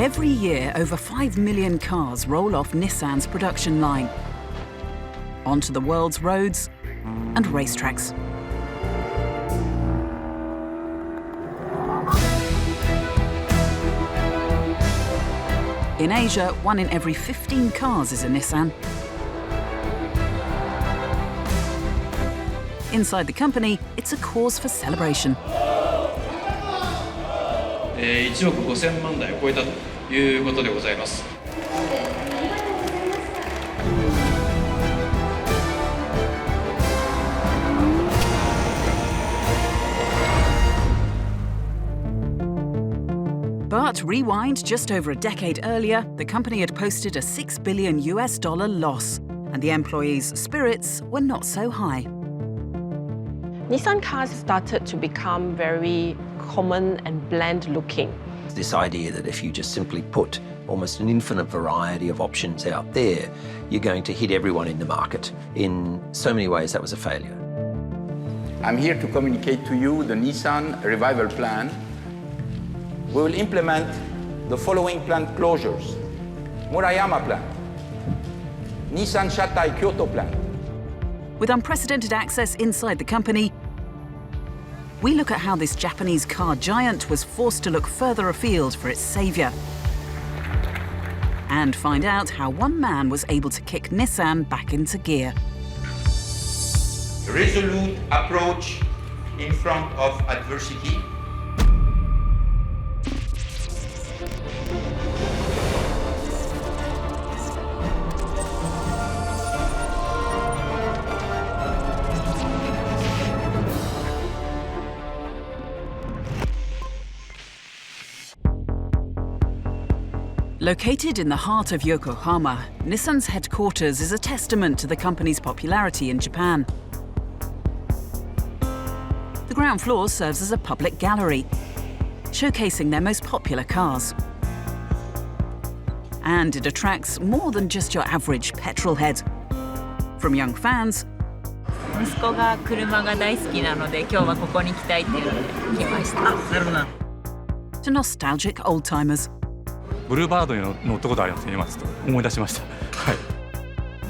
Every year, over 5 million cars roll off Nissan's production line onto the world's roads and racetracks. In Asia, 1 in every 15 cars is a Nissan. Inside the company, it's a cause for celebration. 1億5000万台を超えたということでございます。But rewind just over a decade earlier, the company had posted a $6 billion loss, and the employees' spirits were not so high. Nissan cars started to become very common and bland looking. This idea that if you just simply put almost an infinite variety of options out there, you're going to hit everyone in the market. In so many ways, that was a failure. I'm here to communicate to you the Nissan Revival Plan. We will implement the following plant closures: Murayama plant, Nissan Shatai Kyoto plant. With unprecedented access inside the company, we look at how this Japanese car giant was forced to look further afield for its saviour, and find out how one man was able to kick Nissan back into gear. Resolute approach in front of adversity. Located in the heart of Yokohama, Nissan's headquarters is a testament to the company's popularity in Japan. The ground floor serves as a public gallery, showcasing their most popular cars. And it attracts more than just your average petrol head. From young fans 息子が車が大好きなので、今日はここに来たいっていうので来ました。to nostalgic old-timers. ブルーバードに乗ったことありますね、今ちょっと思い出しました。はい。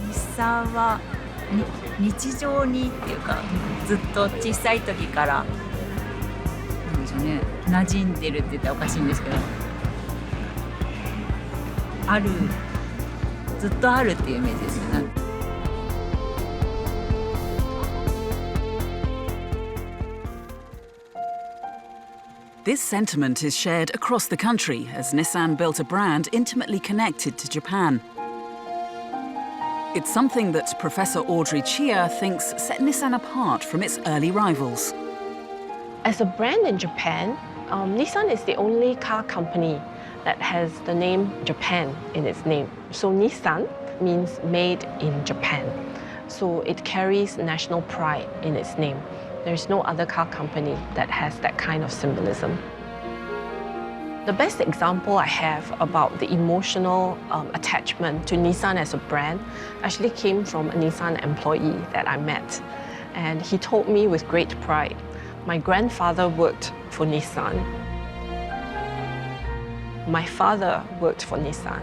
日産は日常にっていうか、ずっと小さい時からなんでしょうね、馴染んでるって言ったらおかしいんですけど、ずっとあるっていうイメージですね。This sentiment is shared across the country as Nissan built a brand intimately connected to Japan. It's something that Professor Audrey Chia thinks set Nissan apart from its early rivals. As a brand in Japan, Nissan is the only car company that has the name Japan in its name. So Nissan means made in Japan. So it carries national pride in its name. There's no other car company that has that kind of symbolism. The best example I have about the emotional attachment to Nissan as a brand actually came from a Nissan employee that I met. And he told me with great pride, my grandfather worked for Nissan. My father worked for Nissan.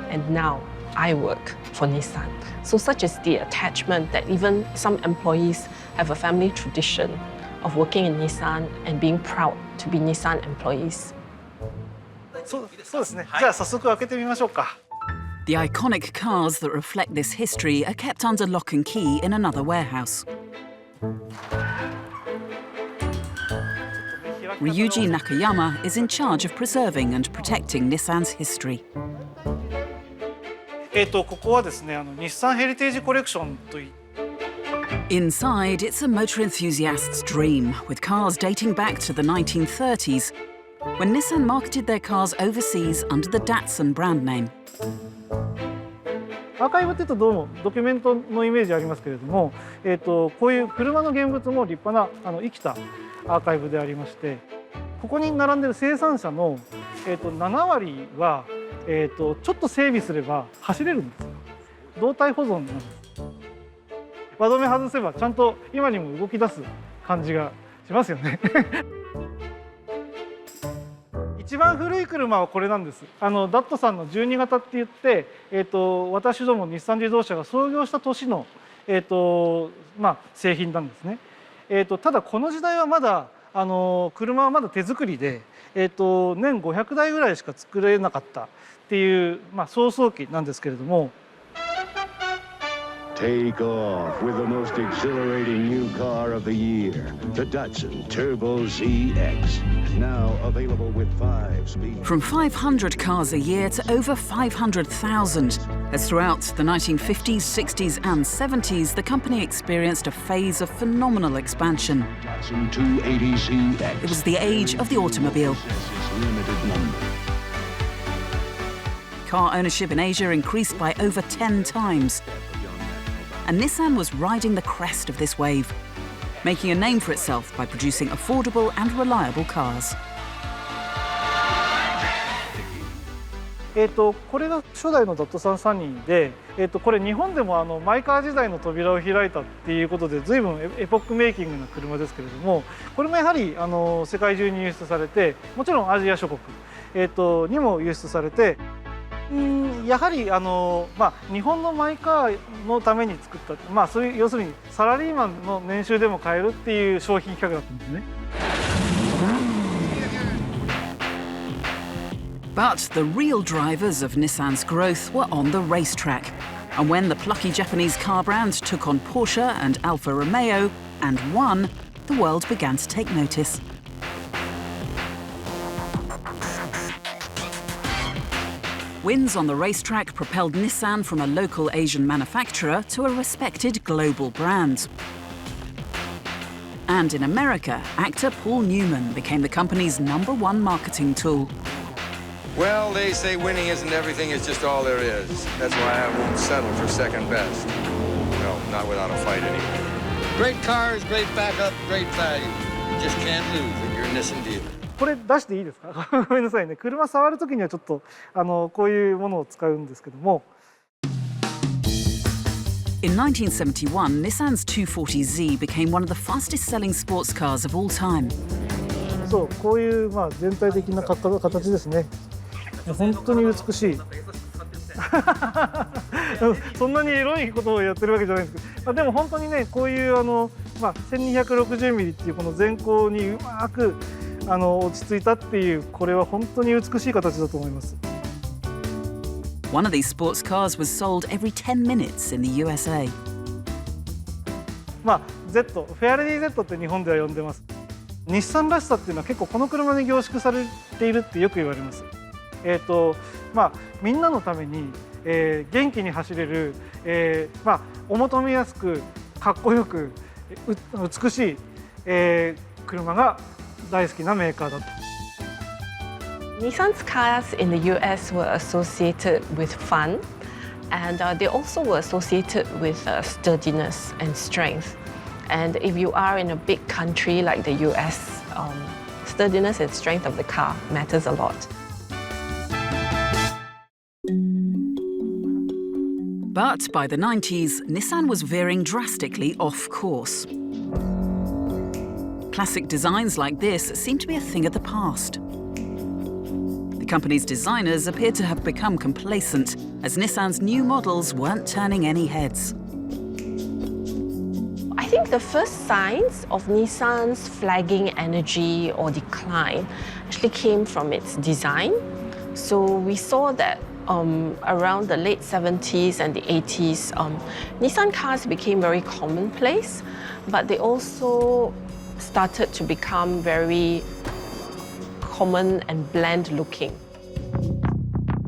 And now I work for Nissan. So such is the attachment that even some employees have a family tradition of working in Nissan and being proud to be Nissan employees. そうですね。じゃあ早速開けてみましょうか。The iconic cars that reflect this history are kept under lock and key in another warehouse. Ryuji Nakayama is in charge of preserving and protecting Nissan's history. ここはですね、日産ヘリテージコレクションといって。Inside, it's a motor enthusiast's dream, with cars dating back to the 1930s, when Nissan marketed their cars overseas under the Datsun brand name. アーカイブって言うとどうもドキュメントのイメージありますけれども、こういう車の現物も立派な生きたアーカイブでありまして、ここに並んでる生産者の、7割は、ちょっと整備すれば走れるんですよ。動態保存なんです。輪止め外せばちゃんと今にも動き出す感じがしますよね。一一番古い車はこれなんです。ダットさんの12型って言って、私ども日産自動車が創業した年の、製品なんですね。ただこの時代はまだ車はまだ手作りで、年500台ぐらいしか作れなかったっていう、草創期なんですけれども。Take off with the most exhilarating new car of the year, the Datsun Turbo ZX. Now available with 5 speed. From 500 cars a year to over 500,000, as throughout the 1950s, 60s and 70s, the company experienced a phase of phenomenal expansion. Datsun 280ZX. It was the age of the automobile. Limited number. Car ownership in Asia increased by over 10 times. And Nissan was riding the crest of this wave, making a name for itself by producing affordable and reliable cars. これが初代のダットサンサニーで、これ日本でもマイカー時代の扉を開いたっていうことで随分エポックメイキングな車ですけれども、これもやはり世界中に輸出されて、もちろんアジア諸国、にも輸出されて、やはり日本のマイカーのために作った、そういう要するにサラリーマンの年収でも買えるっていう商品企画だったんですね。But the real drivers of Nissan's growth were on the racetrack. And when the plucky Japanese car brand took on Porsche and Alfa Romeo and won, the world began to take notice. Wins on the racetrack propelled Nissan from a local Asian manufacturer to a respected global brand. And in America, actor Paul Newman became the company's #1 marketing tool. Well, they say winning isn't everything, it's just all there is. That's why I won't settle for second best. No, not without a fight anyway. Great cars, great backup, great value. You just can't lose if you're a Nissan dealer. これ出していいですか？ごめんなさいね。車触るときにはちょっとこういうものを使うんですけども。In 1971, Nissan's 240Z became one of the fastest-selling sports cars of all time. そう、こういう全体的な形ですね。本当に美しい。そんなにエロいことをやってるわけじゃないんですけど、でも本当にね、こういう1260ミリっていうこの前高にうまく落ち着いたっていう、これは本当に美しい形だと思います。One of these sports cars was sold every 10 minutes in the USA. Z、フェアレディ Z って日本では呼んでます。日産らしさっていうのは結構この車に凝縮されているってよく言われます。みんなのために、元気に走れる、お求めやすくかっこよく美しい、車が大好きなメーカーだ。Nissan's cars in the US were associated with fun, and they also were associated with sturdiness and strength. And if you are in a big country like the US, sturdiness and strength of the car matters a lot. But by the 90s, Nissan was veering drastically off course. Classic designs like this seem to be a thing of the past. The company's designers appeared to have become complacent, as Nissan's new models weren't turning any heads. I think the first signs of Nissan's flagging energy or decline actually came from its design. So we saw that around the late 70s and the 80s, Nissan cars became very commonplace, but they also started to become very common and bland looking.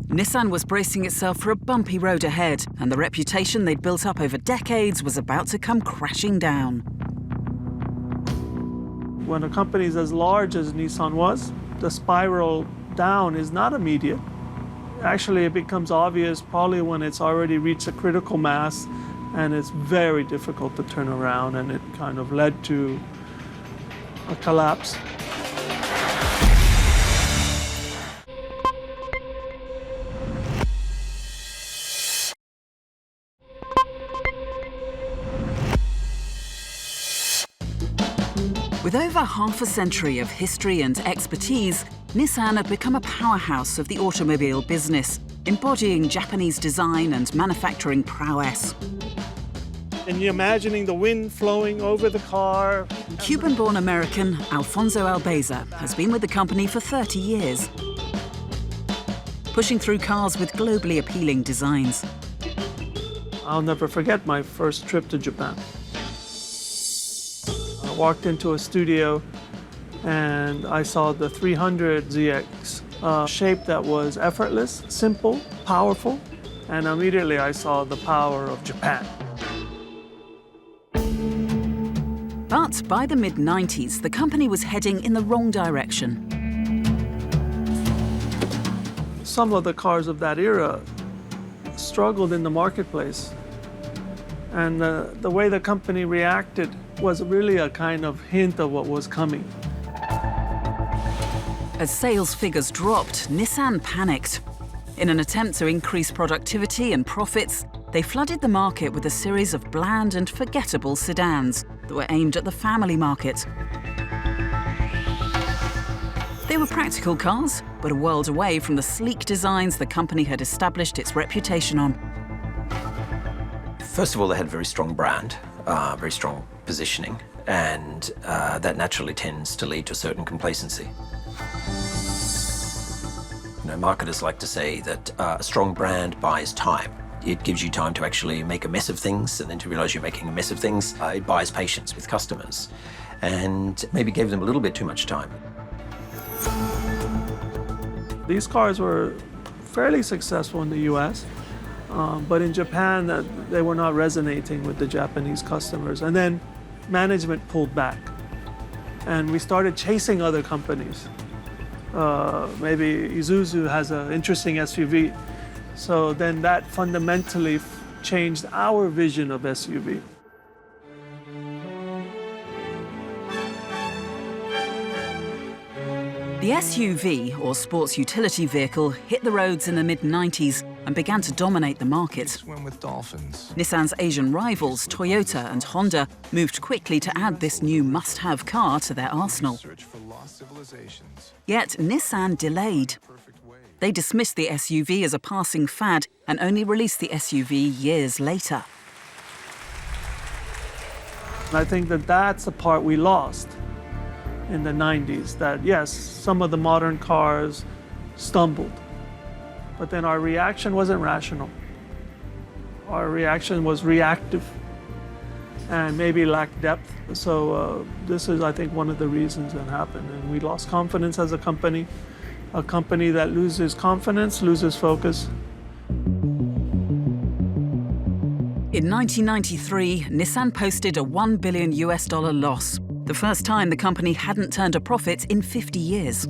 Nissan was bracing itself for a bumpy road ahead, and the reputation they'd built up over decades was about to come crashing down. When a company is as large as Nissan was, the spiral down is not immediate. Actually, it becomes obvious probably when it's already reached a critical mass, and it's very difficult to turn around, and it kind of led to a collapse. With over half a century of history and expertise, Nissan had become a powerhouse of the automobile business, embodying Japanese design and manufacturing prowess. And you're imagining the wind flowing over the car. Cuban-born American Alfonso Albeza has been with the company for 30 years, pushing through cars with globally appealing designs. I'll never forget my first trip to Japan. I walked into a studio and I saw the 300 ZX, a shape that was effortless, simple, powerful, and immediately I saw the power of Japan. But by the mid-90s, the company was heading in the wrong direction. Some of the cars of that era struggled in the marketplace. And the way the company reacted was really a kind of hint of what was coming. As sales figures dropped, Nissan panicked. In an attempt to increase productivity and profits, they flooded the market with a series of bland and forgettable sedans that were aimed at the family market. They were practical cars, but a world away from the sleek designs the company had established its reputation on. First of all, they had a very strong brand, very strong positioning, and that naturally tends to lead to a certain complacency. You know, marketers like to say that a strong brand buys time. It gives you time to actually make a mess of things, and then to realize you're making a mess of things. It buys patience with customers, and maybe gave them a little bit too much time. These cars were fairly successful in the US, but in Japan, they were not resonating with the Japanese customers. And then management pulled back, and we started chasing other companies. Maybe Isuzu has an interesting SUV. So then that fundamentally changed our vision of SUV. The SUV, or sports utility vehicle, hit the roads in the mid-90s and began to dominate the market. Nissan's Asian rivals, Toyota and Honda, moved quickly to add this new must-have car to their arsenal. Yet Nissan delayed. They dismissed the SUV as a passing fad and only released the SUV years later. I think that that's the part we lost in the 90s, that yes, some of the modern cars stumbled, but then our reaction wasn't rational. Our reaction was reactive and maybe lacked depth. So this is, I think, one of the reasons that happened. And we lost confidence as a company. A company that loses confidence loses focus. In 1993, Nissan posted a $1 billion loss, the first time the company hadn't turned a profit in 50 years.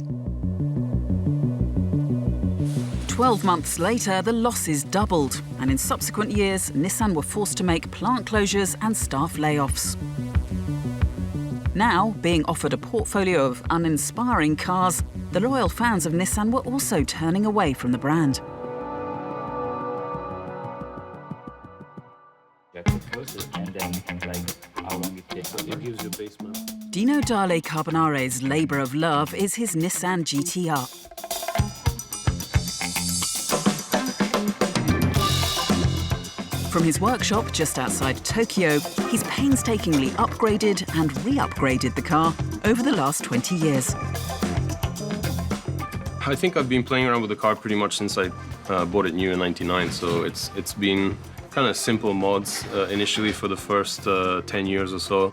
12 months later, the losses doubled, and in subsequent years, Nissan were forced to make plant closures and staff layoffs. Now, being offered a portfolio of uninspiring cars, the loyal fans of Nissan were also turning away from the brand. Dino Dale Carbonare's labour of love is his Nissan GTR. From his workshop just outside Tokyo, he's painstakingly upgraded and re-upgraded the car over the last 20 years. I think I've been playing around with the car pretty much since I bought it new in '99, so it's been kind of simple mods initially for the first 10 years or so.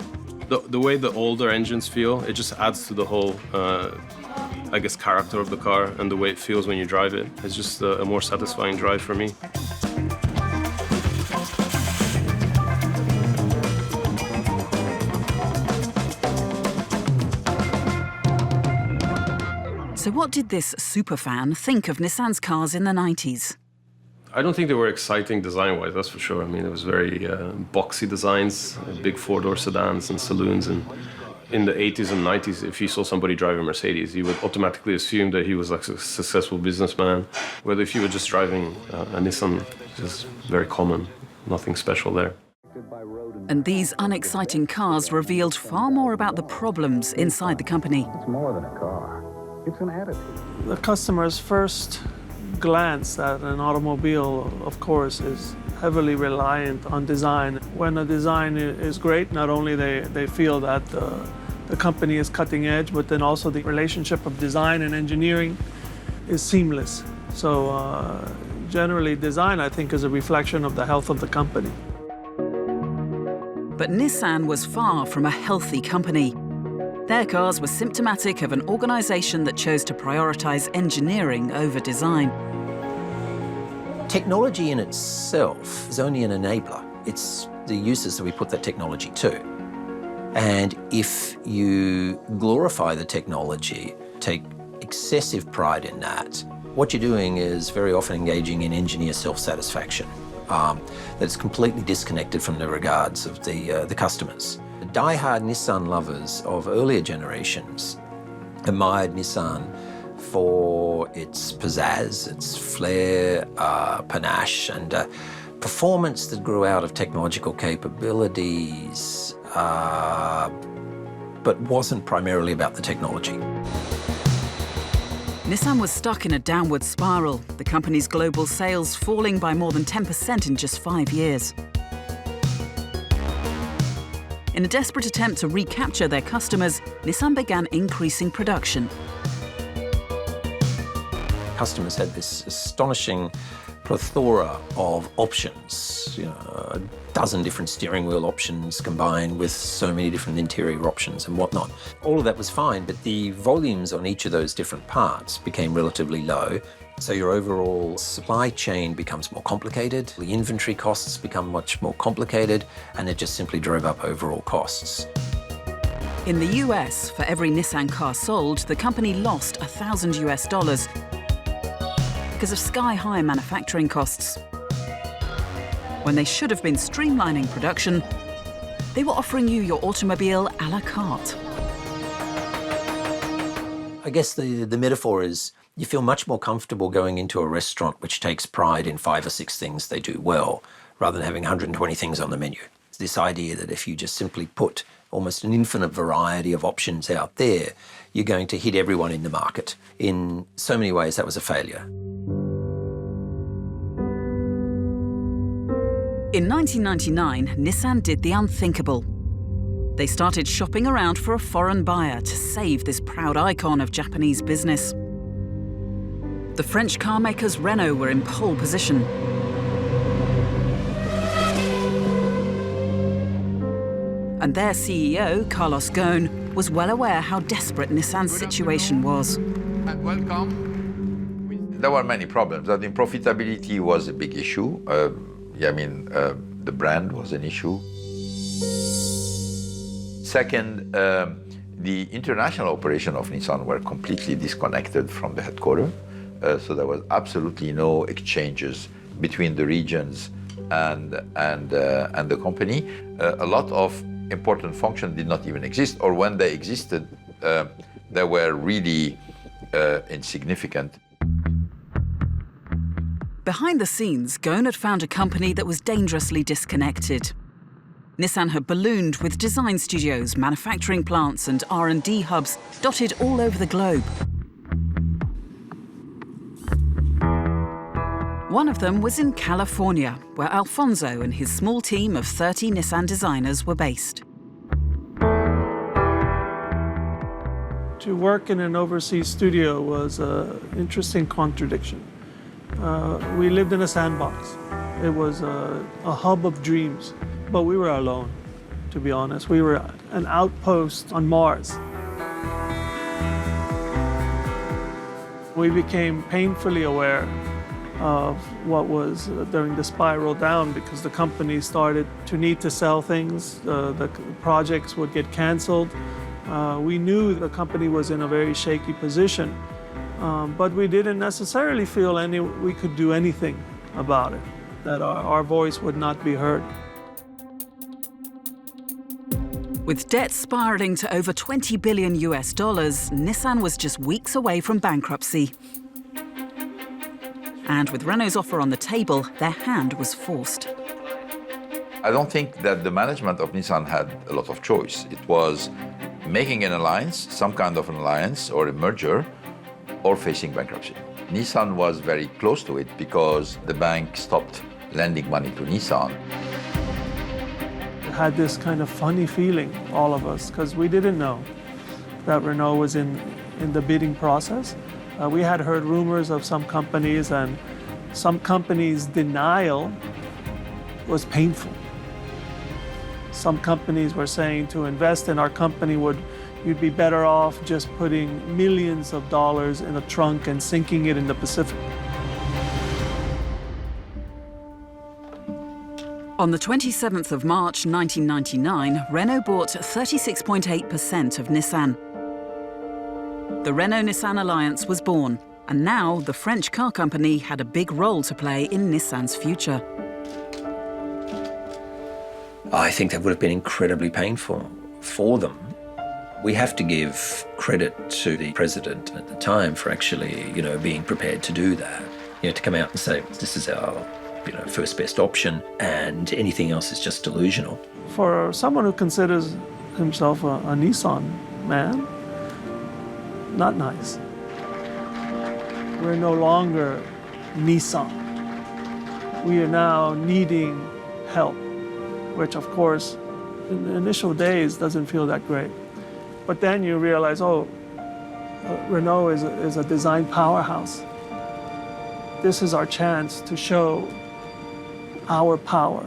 The way the older engines feel, it just adds to the whole, I guess, character of the car, and the way it feels when you drive it. It's just a more satisfying drive for me. So what did this superfan think of Nissan's cars in the 90s? I don't think they were exciting design-wise, that's for sure. I mean, it was very boxy designs, big four-door sedans and saloons. And in the 80s and 90s, if you saw somebody drive a Mercedes, you would automatically assume that he was like a successful businessman. Whether if you were just driving a Nissan, just very common, nothing special there. And these unexciting cars revealed far more about the problems inside the company. It's more than a car. It's an attitude. The customer's first glance at an automobile, of course, is heavily reliant on design. When a design is great, not only they feel that the company is cutting edge, but then also the relationship of design and engineering is seamless. So generally, design, I think, is a reflection of the health of the company. But Nissan was far from a healthy company. Their cars were symptomatic of an organisation that chose to prioritise engineering over design. Technology in itself is only an enabler. It's the uses that we put that technology to. And if you glorify the technology, take excessive pride in that, what you're doing is very often engaging in engineer self-satisfaction that's completely disconnected from the regards of the customers. The die-hard Nissan lovers of earlier generations admired Nissan for its pizzazz, its flair, panache, and performance that grew out of technological capabilities, but wasn't primarily about the technology. Nissan was stuck in a downward spiral, the company's global sales falling by more than 10% in just 5 years. In a desperate attempt to recapture their customers, Nissan began increasing production. Customers had this astonishing plethora of options, a dozen different steering wheel options combined with so many different interior options and whatnot. All of that was fine, but the volumes on each of those different parts became relatively low. So your overall supply chain becomes more complicated, the inventory costs become much more complicated, and it just simply drove up overall costs. In the US, for every Nissan car sold, the company lost $1,000 because of sky-high manufacturing costs. When they should have been streamlining production, they were offering you your automobile à la carte. I guess the metaphor is you feel much more comfortable going into a restaurant which takes pride in 5 or 6 things they do well, rather than having 120 things on the menu. It's this idea that if you just simply put almost an infinite variety of options out there, you're going to hit everyone in the market. In so many ways, that was a failure. In 1999, Nissan did the unthinkable. They started shopping around for a foreign buyer to save this proud icon of Japanese business. The French car makers Renault were in pole position. And their CEO, Carlos Ghosn, was well aware how desperate Nissan's situation was. Welcome. There were many problems. I think profitability was a big issue. The brand was an issue. Second, the international operation of Nissan were completely disconnected from the headquarters. So there was absolutely no exchanges between the regions and the company. A lot of important functions did not even exist, or when they existed, they were really insignificant. Behind the scenes, Ghosn had found a company that was dangerously disconnected. Nissan had ballooned with design studios, manufacturing plants and R&D hubs dotted all over the globe. One of them was in California, where Alfonso and his small team of 30 Nissan designers were based. To work in an overseas studio was an interesting contradiction. We lived in a sandbox. It was a hub of dreams, but we were alone, to be honest. We were an outpost on Mars. We became painfully aware of what was during the spiral down, because the company started to need to sell things, the projects would get canceled. We knew the company was in a very shaky position, but we didn't necessarily feel we could do anything about it, that our voice would not be heard. With debt spiraling to over $20 billion, Nissan was just weeks away from bankruptcy. And with Renault's offer on the table, their hand was forced. I don't think that the management of Nissan had a lot of choice. It was making an alliance, some kind of an alliance or a merger, or facing bankruptcy. Nissan was very close to it because the bank stopped lending money to Nissan. Had this kind of funny feeling, all of us, because we didn't know that Renault was in the bidding process. We had heard rumors of some companies, and some companies' denial was painful. Some companies were saying to invest in our company you'd be better off just putting millions of dollars in a trunk and sinking it in the Pacific. On the 27th of March 1999, Renault bought 36.8% of Nissan. The Renault-Nissan alliance was born, and now the French car company had a big role to play in Nissan's future. I think that would have been incredibly painful for them. We have to give credit to the president at the time for actually, being prepared to do that. To come out and say, this is our, first best option, and anything else is just delusional. For someone who considers himself a Nissan man, not nice. We're no longer Nissan. We are now needing help, which of course, in the initial days doesn't feel that great. But then you realize, Renault is a design powerhouse. This is our chance to show our power.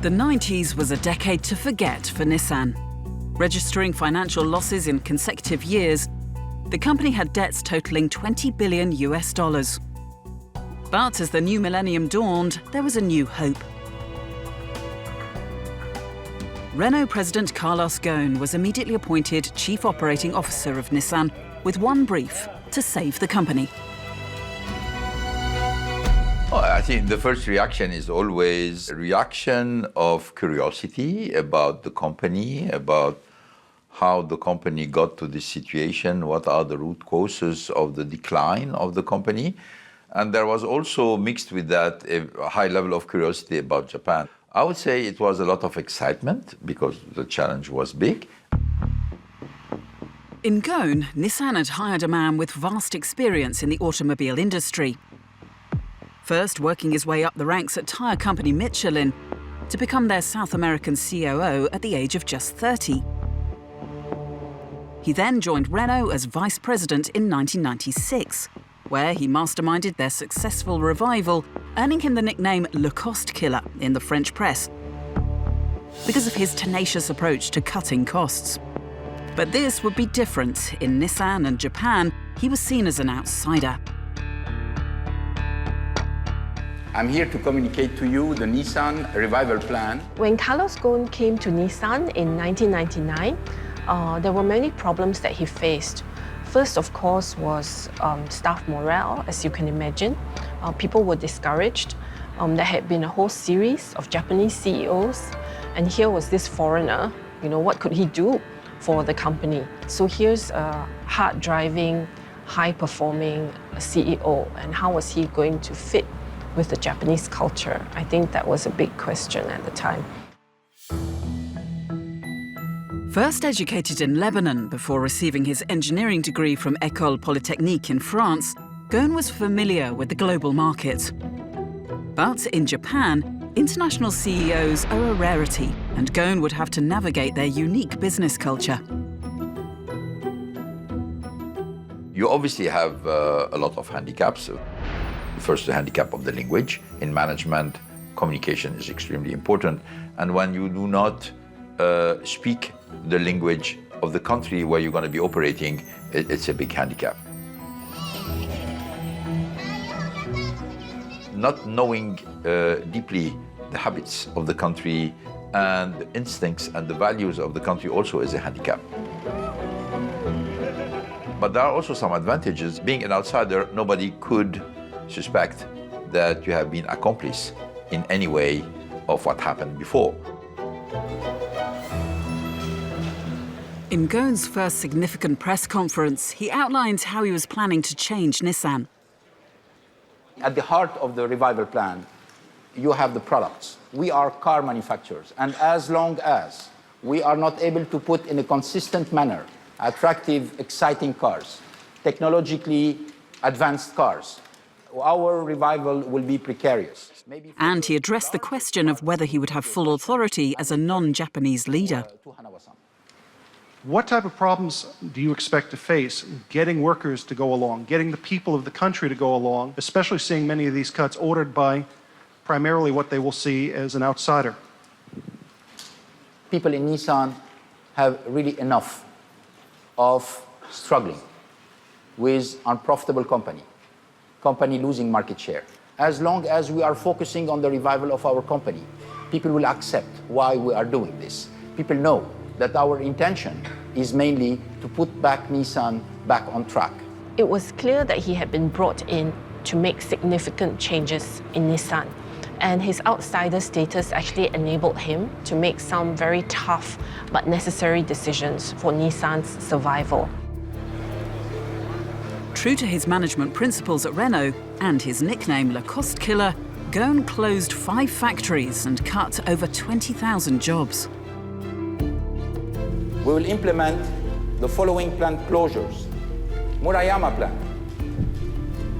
The 90s was a decade to forget for Nissan. Registering financial losses in consecutive years, the company had debts totaling $20 billion. But as the new millennium dawned, there was a new hope. Renault President Carlos Ghosn was immediately appointed Chief Operating Officer of Nissan with one brief: to save the company. Well, I think the first reaction is always a reaction of curiosity about the company, about how the company got to this situation, what are the root causes of the decline of the company. And there was also mixed with that a high level of curiosity about Japan. I would say it was a lot of excitement because the challenge was big. In Ghosn, Nissan had hired a man with vast experience in the automobile industry. First working his way up the ranks at tyre company Michelin to become their South American COO at the age of just 30. He then joined Renault as vice president in 1996, where he masterminded their successful revival, earning him the nickname Le Cost Killer in the French press because of his tenacious approach to cutting costs. But this would be different. In Nissan and Japan, he was seen as an outsider. I'm here to communicate to you the Nissan Revival Plan. When Carlos Ghosn came to Nissan in 1999, there were many problems that he faced. First, of course, was staff morale, as you can imagine. People were discouraged. There had been a whole series of Japanese CEOs, and here was this foreigner. What could he do for the company? So here's a hard-driving, high-performing CEO, and how was he going to fit with the Japanese culture? I think that was a big question at the time. First educated in Lebanon before receiving his engineering degree from École Polytechnique in France, Ghosn was familiar with the global market. But in Japan, international CEOs are a rarity, and Ghosn would have to navigate their unique business culture. You obviously have a lot of handicaps. First, the handicap of the language. In management, communication is extremely important. And when you do not speak the language of the country where you're going to be operating, it's a big handicap. Not knowing deeply the habits of the country and the instincts and the values of the country also is a handicap. But there are also some advantages. Being an outsider, nobody could suspect that you have been accomplice in any way of what happened before. In Ghosn's first significant press conference, he outlined how he was planning to change Nissan. At the heart of the Revival Plan you have the products. We are car manufacturers, and as long as we are not able to put in a consistent manner attractive, exciting cars, technologically advanced cars, our revival will be precarious. And he addressed the question of whether he would have full authority as a non-Japanese leader. What type of problems do you expect to face getting workers to go along, getting the people of the country to go along, especially seeing many of these cuts ordered by primarily what they will see as an outsider? People in Nissan have really enough of struggling with unprofitable company losing market share. As long as we are focusing on the revival of our company, people will accept why we are doing this. People know that our intention is mainly to put back Nissan back on track. It was clear that he had been brought in to make significant changes in Nissan, and his outsider status actually enabled him to make some very tough but necessary decisions for Nissan's survival. True to his management principles at Renault and his nickname Lacoste Killer, Ghosn closed 5 factories and cut over 20,000 jobs. We will implement the following plant closures. Murayama Plan,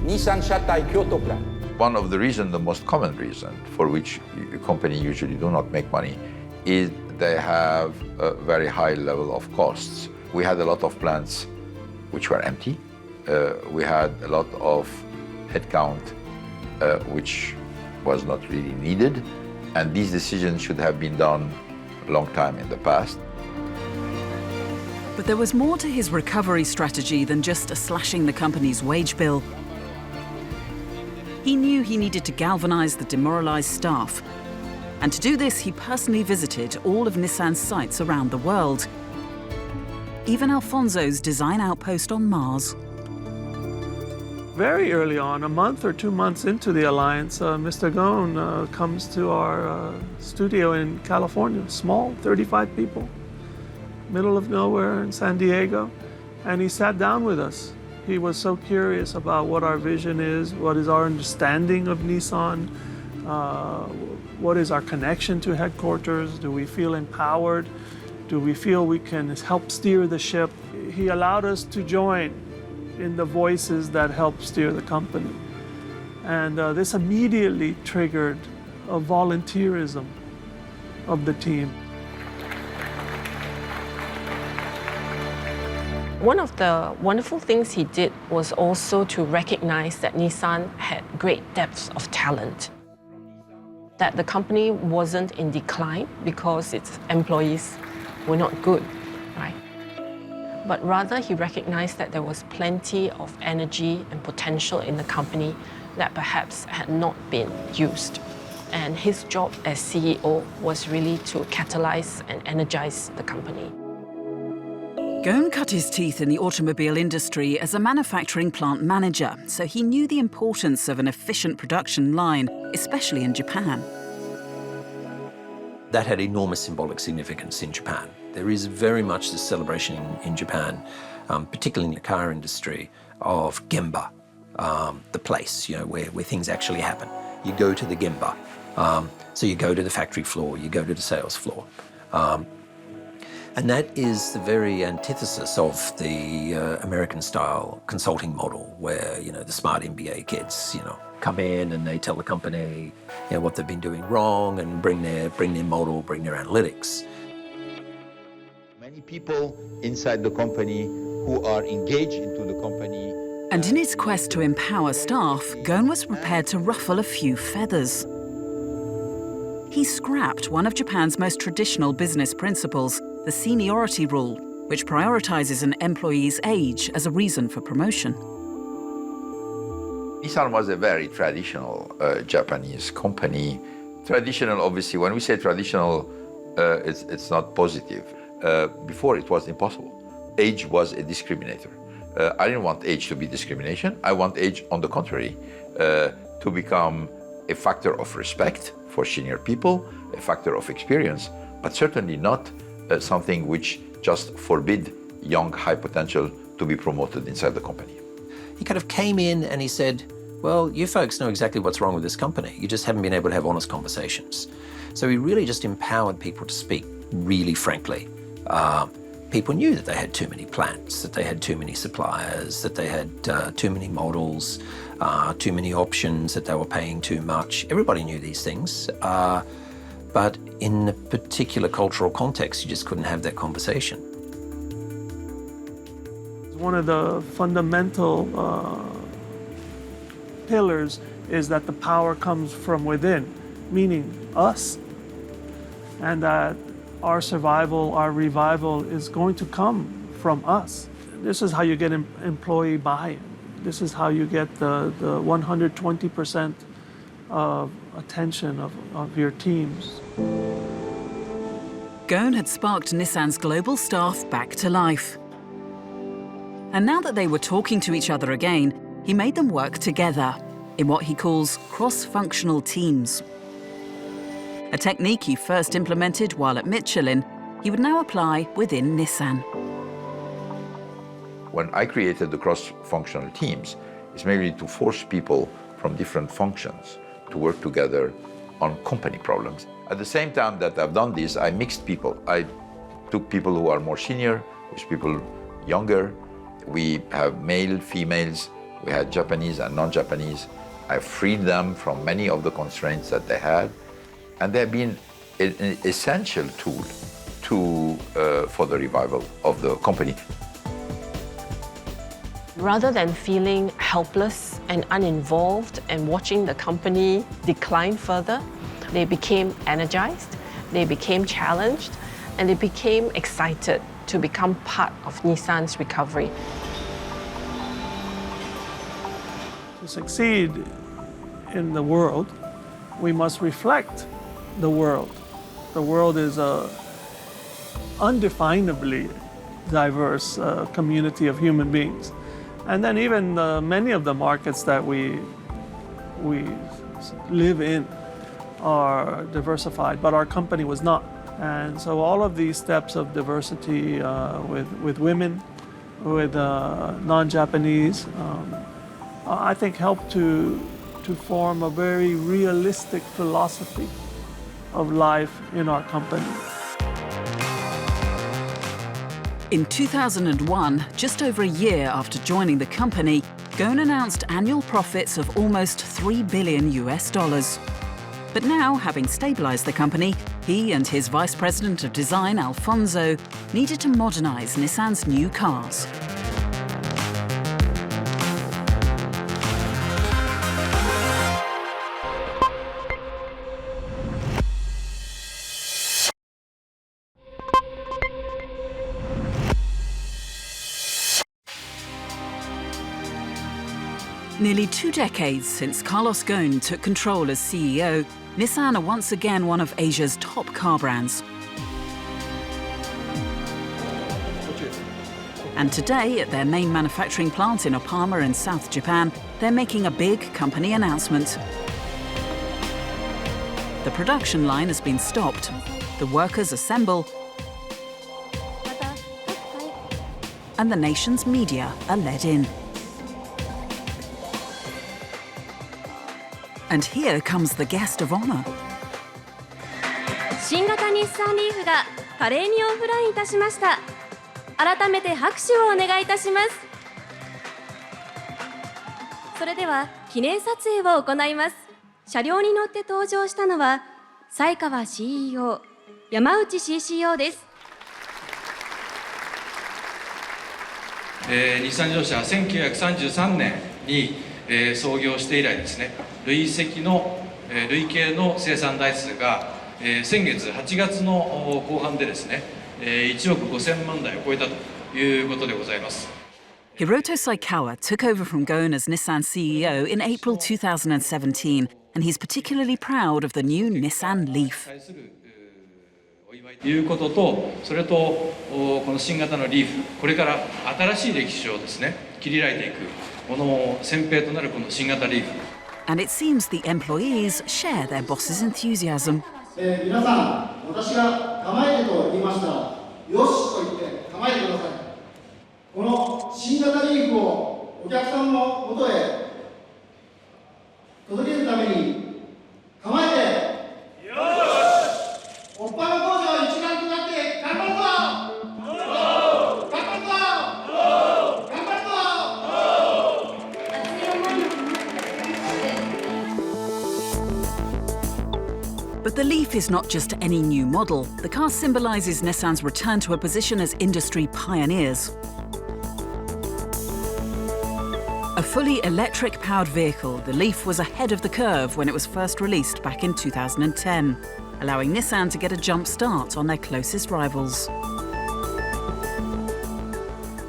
Nissan Shatai Kyoto Plan. One of the reasons, the most common reason for which a company usually do not make money is they have a very high level of costs. We had a lot of plants which were empty. We had a lot of headcount which was not really needed, and these decisions should have been done a long time in the past. But there was more to his recovery strategy than just slashing the company's wage bill. He knew he needed to galvanize the demoralized staff. And to do this, he personally visited all of Nissan's sites around the world, even Alfonso's design outpost on Mars. Very early on, a month or 2 months into the alliance, Mr. Ghosn comes to our studio in California, small, 35 people, middle of nowhere in San Diego, and he sat down with us. He was so curious about what our vision is, what is our understanding of Nissan, what is our connection to headquarters, do we feel empowered, do we feel we can help steer the ship. He allowed us to join in the voices that help steer the company. And this immediately triggered a volunteerism of the team. One of the wonderful things he did was also to recognize that Nissan had great depth of talent, that the company wasn't in decline because its employees were not good, right? But rather he recognized that there was plenty of energy and potential in the company that perhaps had not been used. And his job as CEO was really to catalyze and energize the company. Ghosn cut his teeth in the automobile industry as a manufacturing plant manager, so he knew the importance of an efficient production line, especially in Japan. That had enormous symbolic significance in Japan. There is very much this celebration in Japan, particularly in the car industry, of Gemba, the place, where things actually happen. You go to the Gemba, so you go to the factory floor, you go to the sales floor. And that is the very antithesis of the American-style consulting model, where the smart MBA kids, come in and they tell the company what they've been doing wrong and bring their model, bring their analytics. Many people inside the company who are engaged into the company. And in his quest to empower staff, Ghosn was prepared to ruffle a few feathers. He scrapped one of Japan's most traditional business principles, the seniority rule, which prioritizes an employee's age as a reason for promotion. Nissan was a very traditional Japanese company. Traditional, obviously, when we say traditional, it's not positive. Before it was impossible. Age was a discriminator. I didn't want age to be discrimination. I want age, on the contrary, to become a factor of respect for senior people, a factor of experience, but certainly not something which just forbid young, high potential to be promoted inside the company. He kind of came in and he said, Well, you folks know exactly what's wrong with this company. You just haven't been able to have honest conversations. So he really just empowered people to speak really frankly. People knew that they had too many plants, that they had too many suppliers, that they had too many models, too many options, that they were paying too much. Everybody knew these things. But in a particular cultural context, you just couldn't have that conversation. One of the fundamental pillars is that the power comes from within, meaning us, and that our survival, our revival is going to come from us. This is how you get employee buy-in. This is how you get the 120% of attention of your teams. Ghosn had sparked Nissan's global staff back to life. And now that they were talking to each other again, he made them work together in what he calls cross-functional teams. A technique he first implemented while at Michelin, he would now apply within Nissan. When I created the cross-functional teams, it's mainly to force people from different functions to work together on company problems. At the same time that I've done this, I mixed people. I took people who are more senior with people younger. We have male, females, we had Japanese and non-Japanese. I freed them from many of the constraints that they had, and they've been an essential tool for the revival of the company. Rather than feeling helpless and uninvolved and watching the company decline further, they became energized, they became challenged, and they became excited to become part of Nissan's recovery. To succeed in the world, we must reflect the world. The world is an undefinably diverse community of human beings. And then even many of the markets that we live in are diversified, but our company was not. And so all of these steps of diversity with women, with non-Japanese, I think helped to form a very realistic philosophy of life in our company. In 2001, just over a year after joining the company, Ghosn announced annual profits of almost $3 billion US. But now, having stabilized the company, he and his vice president of design, Alfonso, needed to modernize Nissan's new cars. Nearly 2 decades since Carlos Ghosn took control as CEO, Nissan are once again one of Asia's top car brands. And today, at their main manufacturing plant in Oppama in South Japan, they're making a big company announcement. The production line has been stopped. The workers assemble, and the nation's media are let in. And here comes the guest of honor. 新型日産リーフが華麗にオフラインいたしました。改めて拍手をお願いいたします。それでは記念撮影を行います。車両に乗って登場したのは西川 CEO、山内 CCO です。日産自動車は1933年に、創業して以来ですね、累計の生産台数が、先月8月の後半でですね、1億5000万台を超えたということでございます。Hiroto Saikawa took over from Ghosn as Nissan CEO in April 2017, and he's particularly proud of the new Nissan Leaf. いうことと、それとこの新型のリーフ、これから新しい歴史をですね、切り開いていく、この先兵となるこの新型リーフ。And it seems the employees share their boss's enthusiasm. 皆さん、私が構えてと言いましたら、よしと言って構えてください。この新型リーフをお客さんのもとへ But the Leaf is not just any new model. The car symbolises Nissan's return to a position as industry pioneers. A fully electric-powered vehicle, the Leaf was ahead of the curve when it was first released back in 2010, allowing Nissan to get a jump start on their closest rivals.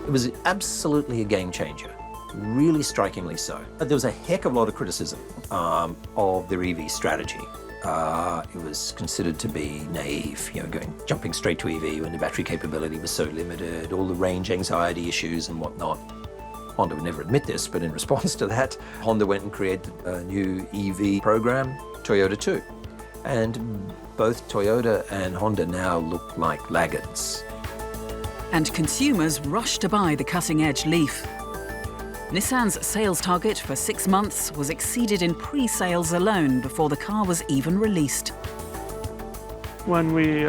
It was absolutely a game changer, really strikingly so. There was a heck of a lot of criticism of their EV strategy. It was considered to be naive, jumping straight to EV when the battery capability was so limited, all the range anxiety issues and whatnot. Honda would never admit this, but in response to that, Honda went and created a new EV program, Toyota 2. And both Toyota and Honda now look like laggards. And consumers rush to buy the cutting-edge Leaf. Nissan's sales target for 6 months was exceeded in pre-sales alone before the car was even released. When we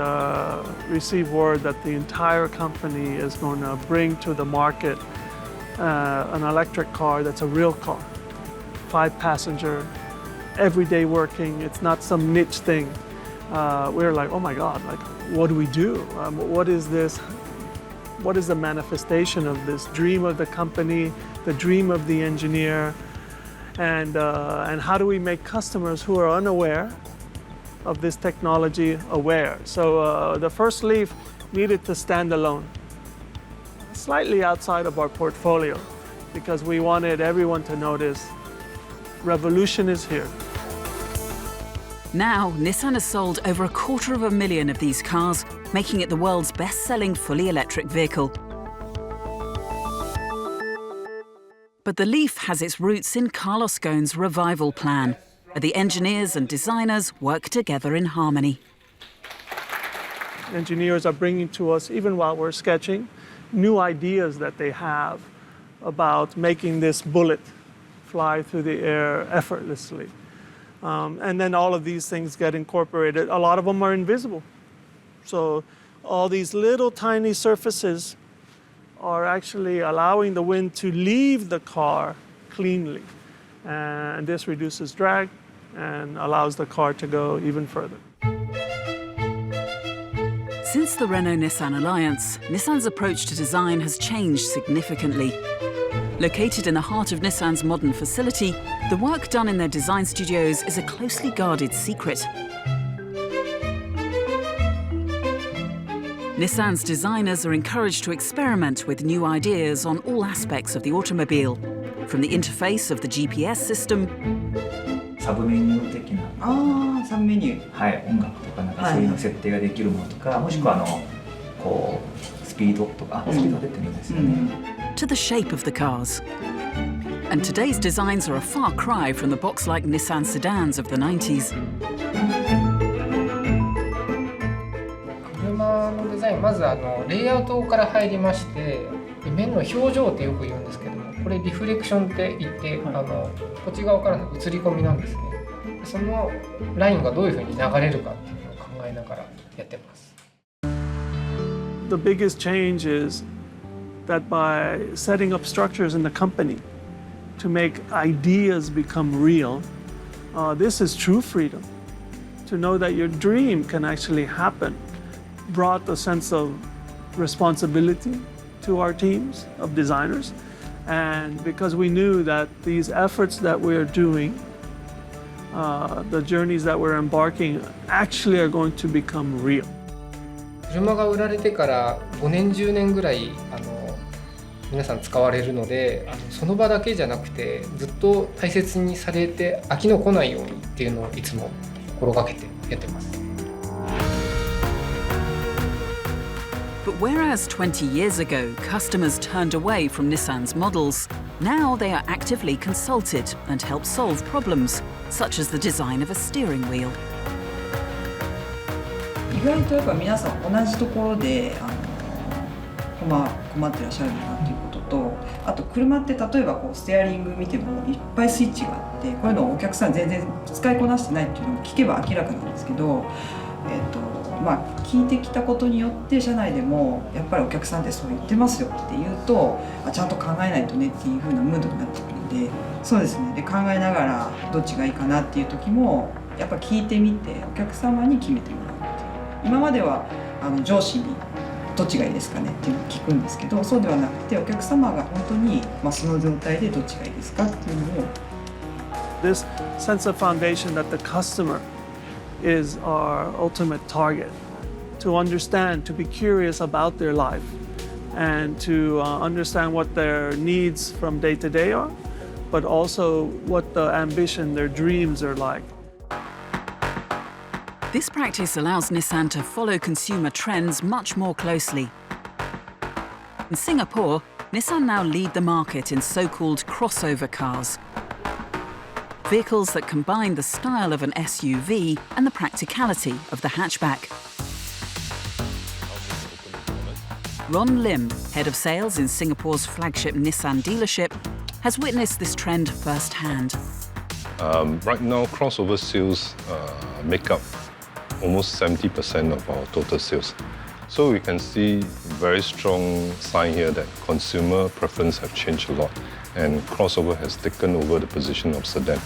receive word that the entire company is going to bring to the market an electric car that's a real car, 5-passenger, everyday working, it's not some niche thing. We're like, oh my God, like, what do we do? What is this? What is the manifestation of this dream of the company, the dream of the engineer, and how do we make customers who are unaware of this technology aware? So the first Leaf needed to stand alone, slightly outside of our portfolio, because we wanted everyone to notice revolution is here. Now, Nissan has sold over 250,000 of these cars, making it the world's best-selling fully electric vehicle. But the Leaf has its roots in Carlos Ghosn's Revival Plan, where the engineers and designers work together in harmony. Engineers are bringing to us, even while we're sketching, new ideas that they have about making this bullet fly through the air effortlessly. And then all of these things get incorporated. A lot of them are invisible. So all these little tiny surfaces are actually allowing the wind to leave the car cleanly. And this reduces drag and allows the car to go even further. Since the Renault-Nissan alliance, Nissan's approach to design has changed significantly. Located in the heart of Nissan's modern facility, the work done in their design studios is a closely guarded secret. Nissan's designers are encouraged to experiment with new ideas on all aspects of the automobile, from the interface of the GPS system サブメニュー的なサブメニュー、はい、音楽とかなんかそういうの設定ができるものとか、もしくはこうスピードとかスピード出てるんですよね。to the shape of the cars. And today's designs are a far cry from the box-like Nissan sedans of the 90s. 車のデザイン、まずレイアウトから入りまして、面の表情ってよく言うんですけども、これリフレクションって言って、こっち側からの映り込みなんですね。そのラインがどういうふうに流れるかっていうのを考えながらやってます。The biggest change is that by setting up structures in the company to make ideas become real, this is true freedom. To know that your dream can actually happen brought a sense of responsibility to our teams of designers. And because we knew that these efforts that we're doing, the journeys that we're embarking, actually are going to become real. 車が売られてから5年10年ぐらい皆さん使われるので、その場だけじゃなくてずっと大切にされて飽きのこないようにっていうのをいつも心がけてやってます。But whereas 20 years ago, customers turned away from Nissan's models, now they are actively consulted and help solve problems, such as the design of a steering wheel. 意外とやっぱ皆さん同じところで困ってらっしゃるなっていうことと、あと車って例えばステアリング見てもいっぱいスイッチがあって、こういうのをお客さん全然使いこなしてないっていうのを聞けば明らかなんですけど、聞いてきたことによって社内でもやっぱりお客さんってそう言ってますよって言うと、ちゃんと考えないとねっていう風なムードになってくるんで、そうですね。で考えながらどっちがいいかなっていう時もやっぱ聞いてみてお客様に決めてもらうっていう。今までは上司にどっちがいいですかねっていうのを聞くんですけど、そうではなくてお客様が本当に、その状態でどっちがいいですかっていうのを。This sense of foundation that the customer is our ultimate target, to understand, to be curious about their life, and to understand what their needs from day to day are, but also what the ambition, their dreams are like. This practice allows Nissan to follow consumer trends much more closely. In Singapore, Nissan now lead the market in so-called crossover cars. Vehicles that combine the style of an SUV and the practicality of the hatchback. Ron Lim, head of sales in Singapore's flagship Nissan dealership, has witnessed this trend firsthand. Right now, crossover sales make up almost 70% of our total sales. So we can see very strong sign here that consumer preference have changed a lot, and crossover has taken over the position of sedan.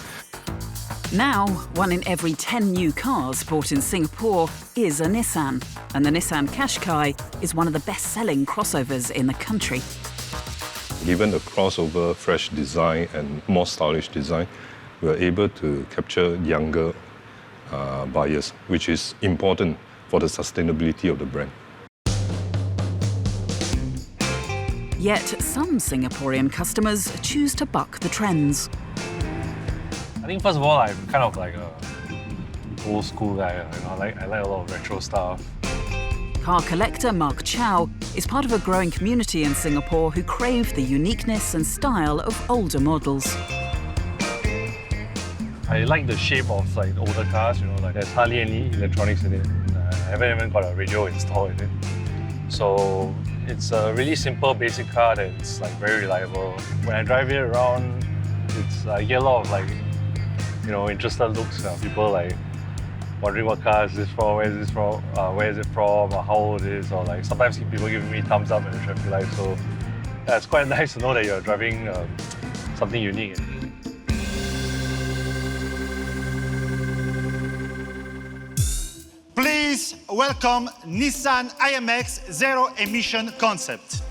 Now, 1 in every 10 new cars bought in Singapore is a Nissan, and the Nissan Qashqai is one of the best-selling crossovers in the country. Given the crossover fresh design and more stylish design, we are able to capture younger buyers, which is important for the sustainability of the brand. Yet some Singaporean customers choose to buck the trends. I think first of all, I'm kind of like a old school guy. I like a lot of retro stuff. Car collector Mark Chow is part of a growing community in Singapore who crave the uniqueness and style of older models. I like the shape of like older cars. Like there's hardly any electronics in it. I haven't even got a radio installed in it. So it's a really simple, basic car that's like very reliable. When I drive it around, I get a lot of like, interested looks. People like wondering what car is this from, where is it from, or how old it is, or like sometimes people giving me thumbs up in the traffic light. So it's quite nice to know that you're driving something unique. Please welcome Nissan IMX Zero Emission Concept.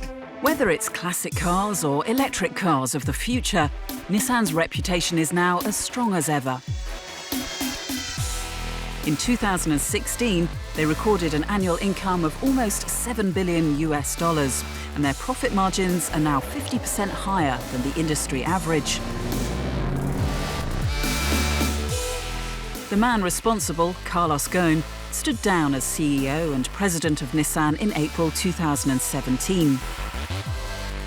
Whether it's classic cars or electric cars of the future, Nissan's reputation is now as strong as ever. In 2016, they recorded an annual income of almost $7 billion, and their profit margins are now 50% higher than the industry average. The man responsible, Carlos Ghosn, stood down as CEO and president of Nissan in April 2017.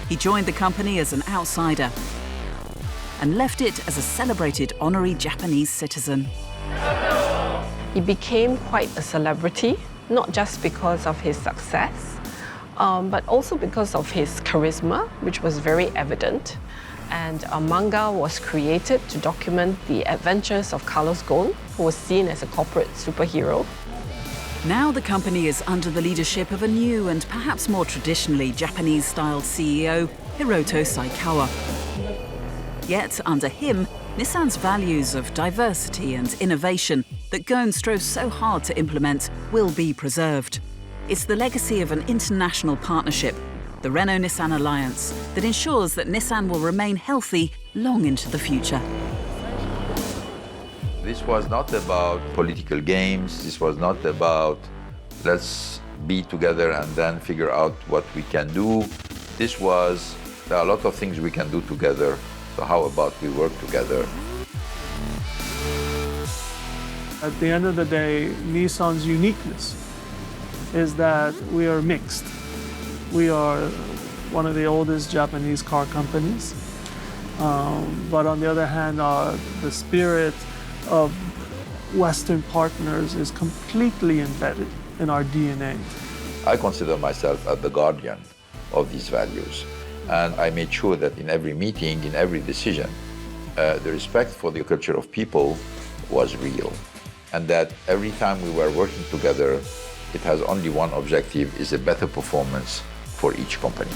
He joined the company as an outsider and left it as a celebrated honorary Japanese citizen. He became quite a celebrity, not just because of his success, but also because of his charisma, which was very evident. And a manga was created to document the adventures of Carlos Ghosn, who was seen as a corporate superhero. Now the company is under the leadership of a new and perhaps more traditionally Japanese-styled CEO, Hiroto Saikawa. Yet under him, Nissan's values of diversity and innovation that Ghosn strove so hard to implement will be preserved. It's the legacy of an international partnership, the Renault-Nissan alliance, that ensures that Nissan will remain healthy long into the future. This was not about political games. This was not about let's be together and then figure out what we can do. This was, there are a lot of things we can do together. So how about we work together? At the end of the day, Nissan's uniqueness is that we are mixed. We are one of the oldest Japanese car companies. But on the other hand, the spirit of Western partners is completely embedded in our DNA. I consider myself as the guardian of these values. And I made sure that in every meeting, in every decision, the respect for the culture of people was real. And that every time we were working together, it has only one objective, is a better performance for each company.